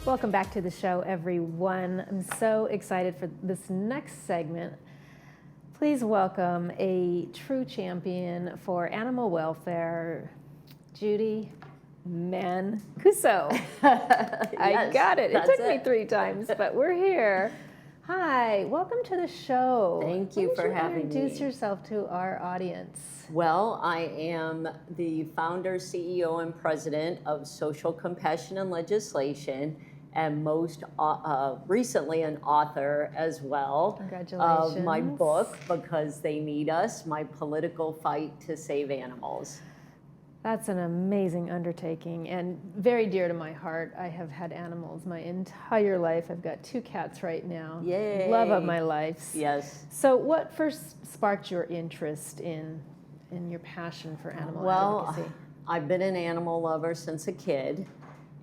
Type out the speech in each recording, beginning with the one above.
Welcome back to the show, everyone. I'm so excited for this next segment. Please welcome a true champion for animal welfare, Judy Mancuso. I got it. It took me 3 times, but we're here. Hi, welcome to the show. Thank you for having me. Introduce yourself to our audience. Well, I am the founder, CEO, and president of Social Compassion and Legislation, and most recently an author as well. Congratulations. Of my book, Because They Need Us, My Political Fight to Save Animals. That's an amazing undertaking and very dear to my heart. I have had animals my entire life. I've got 2 cats right now. Yay. Love of my life. Yes. So what first sparked your interest in your passion for animal advocacy? Well, I've been an animal lover since a kid.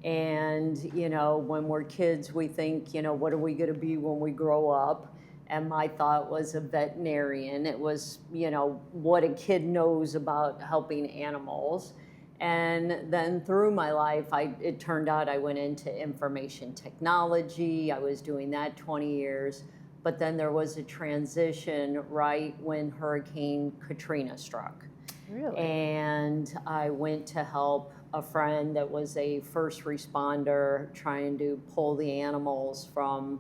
And, you know, when we're kids, we think, you know, what are we going to be when we grow up? And my thought was a veterinarian. It was, you know, what a kid knows about helping animals. And then through my life, it turned out I went into information technology. I was doing that 20 years. But then there was a transition right when Hurricane Katrina struck. Really? And I went to help a friend that was a first responder trying to pull the animals from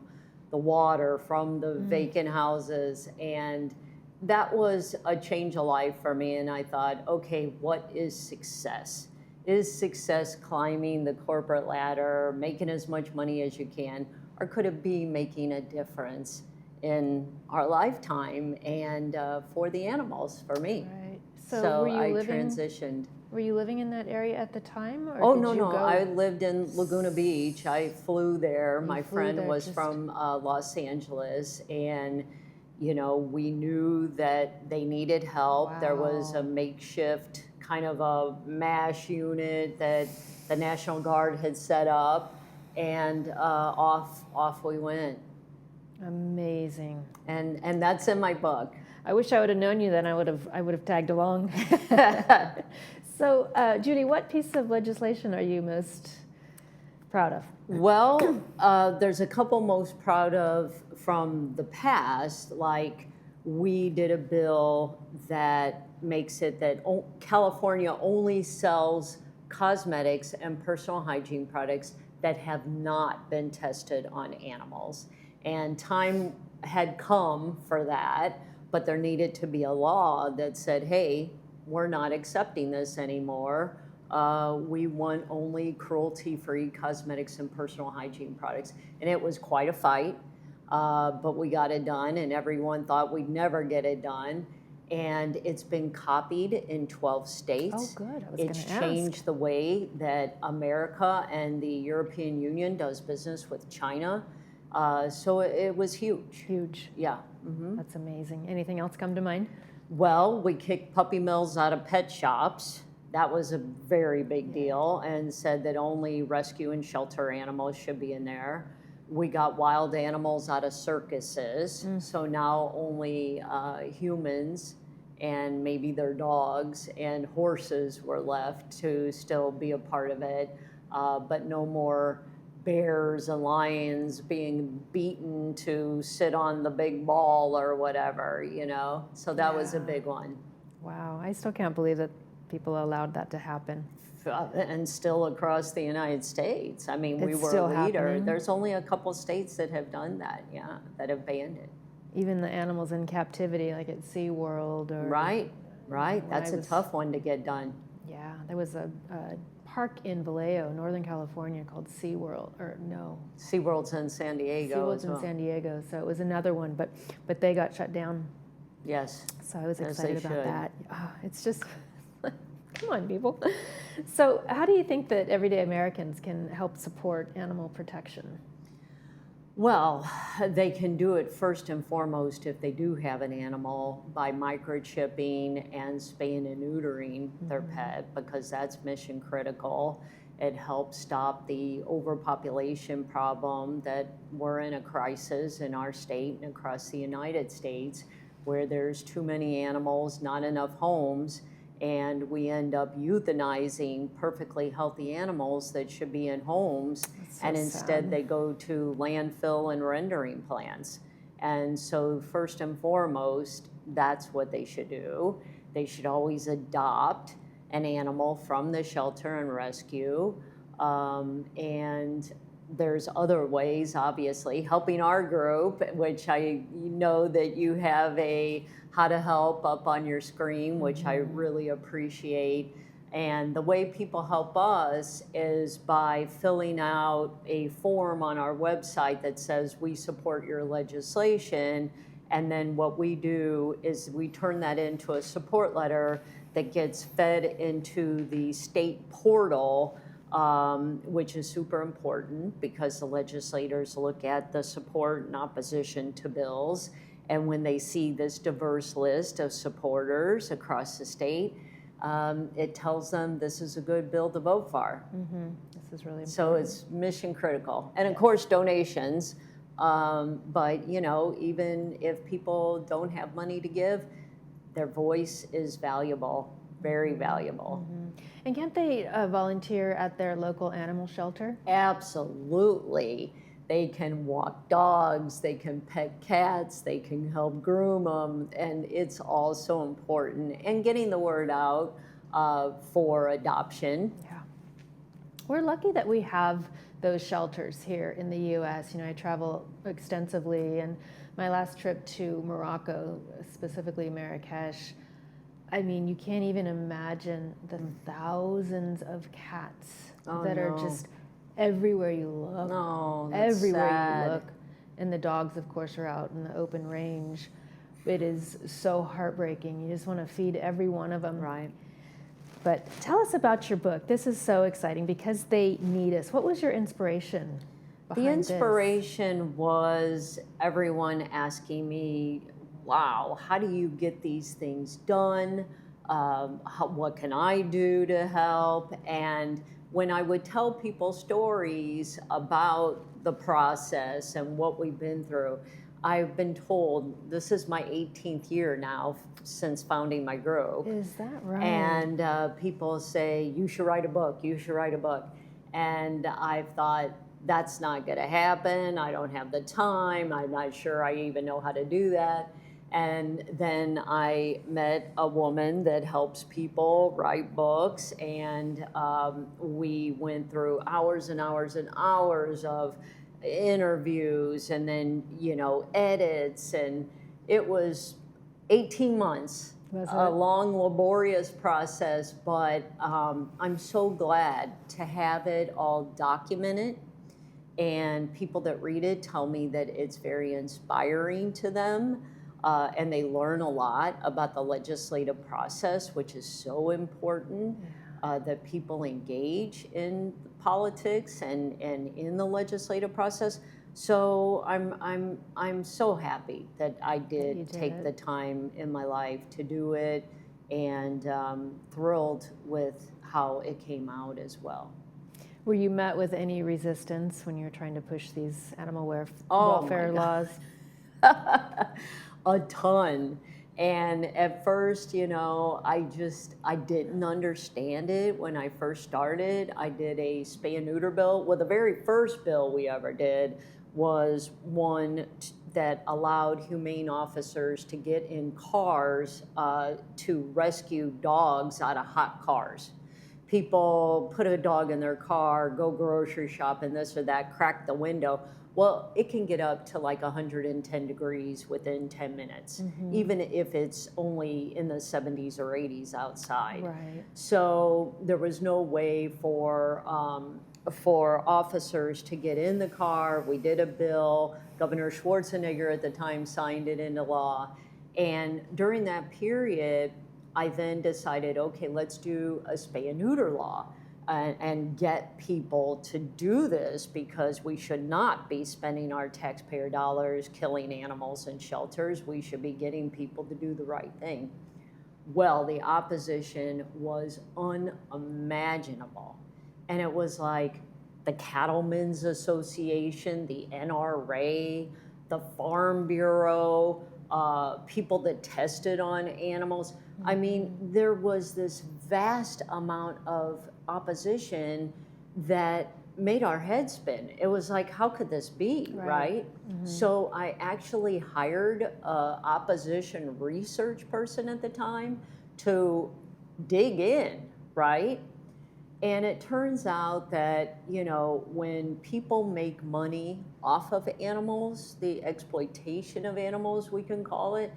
the water, from the vacant houses. And that was a change of life for me. And I thought, okay, what is success? Is success climbing the corporate ladder, making as much money as you can, or could it be making a difference in our lifetime and for the animals, for me? Right. So were you I living, transitioned. Were you living in that area at the time? Or Oh, did no, you no. go? I lived in Laguna Beach. I flew there. My flew friend there was just- from Los Angeles, and, you know, we knew that they needed help. There was Wow. a makeshift kind of a MASH unit that the National Guard had set up, and off we went. Amazing. And that's in my book. I wish I would have known you then. I would have tagged along. So, Judy, what piece of legislation are you most proud of? Well, there's a couple most proud of from the past, like we did a bill that makes it that California only sells cosmetics and personal hygiene products that have not been tested on animals. And time had come for that, but there needed to be a law that said, hey, we're not accepting this anymore. We want only cruelty-free cosmetics and personal hygiene products. And it was quite a fight, but we got it done, and everyone thought we'd never get it done. And it's been copied in 12 states. Oh, good. I was going It's to ask. changed the way that America and the European Union does business with China. So it was huge. Huge. Yeah. That's amazing. Anything else come to mind? Well, we kicked puppy mills out of pet shops. That was a very big deal, and said that only rescue and shelter animals should be in there. We got wild animals out of circuses, so now only humans and maybe their dogs and horses were left to still be a part of it, but no more bears and lions being beaten to sit on the big ball or whatever, you know? So that was a big one. Wow. I still can't believe that people allowed that to happen. And still across the United States. I mean, we It's were still a leader. happening? There's only a couple states that have done that, that have banned it. Even the animals in captivity, like at SeaWorld or... Right. when That's I a was- tough one to get done. Yeah, there was a park in Vallejo, Northern California, called SeaWorld, SeaWorld's in San Diego SeaWorld's as well. in San Diego, so it was another one, but they got shut down. Yes. So I was As they excited about should. that. Oh, it's just, come on, people. So how do you think that everyday Americans can help support animal protection? Well, they can do it first and foremost if they do have an animal by microchipping and spaying and neutering their pet, because that's mission critical. It helps stop the overpopulation problem that we're in a crisis in our state and across the United States, where there's too many animals, not enough homes, and we end up euthanizing perfectly healthy animals that should be in homes, That's so and instead sad. they go to landfill and rendering plants. And so first and foremost, that's what they should do. They should always adopt an animal from the shelter and rescue. And there's other ways, obviously, helping our group, which I know that you have a how to help up on your screen, which I really appreciate. And the way people help us is by filling out a form on our website that says we support your legislation. And then what we do is we turn that into a support letter that gets fed into the state portal, which is super important because the legislators look at the support and opposition to bills. And when they see this diverse list of supporters across the state, it tells them this is a good bill to vote for. This is really important. So it's mission critical. And of course, donations. But, you know, even if people don't have money to give, their voice is valuable, very valuable. And can't they volunteer at their local animal shelter? Absolutely. They can walk dogs, they can pet cats, they can help groom them, and it's all so important. And getting the word out for adoption. Yeah. We're lucky that we have those shelters here in the U.S. You know, I travel extensively, and my last trip to Morocco, specifically Marrakesh, I mean, you can't even imagine the thousands of cats that are just everywhere you look. No, that's everywhere sad. you look. And the dogs, of course, are out in the open range. It is so heartbreaking. You just want to feed every one of them. Right. But tell us about your book. This is so exciting because they need us. What was your inspiration behind The this? inspiration was everyone asking me, wow, how do you get these things done? What can I do to help? And when I would tell people stories about the process and what we've been through, I've been told this is my 18th year now since founding my group. Is that right? And people say, you should write a book, you should write a book. And I've thought, that's not going to happen. I don't have the time. I'm not sure I even know how to do that. And then I met a woman that helps people write books, and we went through hours and hours and hours of interviews and then, you know, edits, and it was 18 months. Was A it? long, laborious process, but I'm so glad to have it all documented. And people that read it tell me that it's very inspiring to them. And they learn a lot about the legislative process, which is so important, that people engage in politics and in the legislative process. So I'm so happy that I did take the time in my life to do it, and thrilled with how it came out as well. Were you met with any resistance when you were trying to push these animal Oh, welfare my laws? A ton. And at first, you know, I didn't understand it when I first started. I did a spay and neuter bill. Well, the very first bill we ever did was one that allowed humane officers to get in cars to rescue dogs out of hot cars. People put a dog in their car, go grocery shopping, this or that, crack the window. Well, it can get up to like 110 degrees within 10 minutes, even if it's only in the 70s or 80s outside. Right. So there was no way for officers to get in the car. We did a bill. Governor Schwarzenegger at the time signed it into law. And during that period, I then decided, okay, let's do a spay and neuter law. And get people to do this, because we should not be spending our taxpayer dollars killing animals in shelters. We should be getting people to do the right thing. Well, the opposition was unimaginable. And it was like the Cattlemen's Association, the NRA, the Farm Bureau, people that tested on animals. I mean, there was this vast amount of opposition that made our head spin. It was like, how could this be, right? So I actually hired an opposition research person at the time to dig in, right? And it turns out that, you know, when people make money off of animals, the exploitation of animals, we can call it,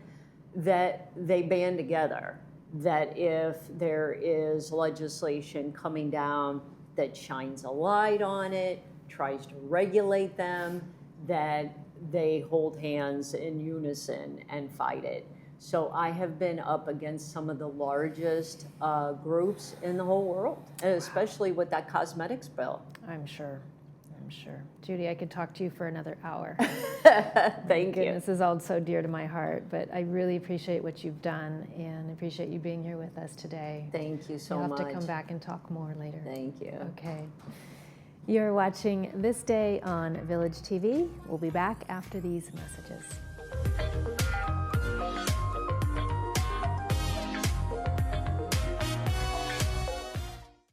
that they band together. That if there is legislation coming down that shines a light on it, tries to regulate them, that they hold hands in unison and fight it. So I have been up against some of the largest groups in the whole world, and especially with that cosmetics bill. I'm sure. Judy, I could talk to you for another hour. Thank you. This is all so dear to my heart, but I really appreciate what you've done and appreciate you being here with us today. Thank you so You'll much. have to come back and talk more later. Thank you. Okay. You're watching This Day on Village TV. We'll be back after these messages.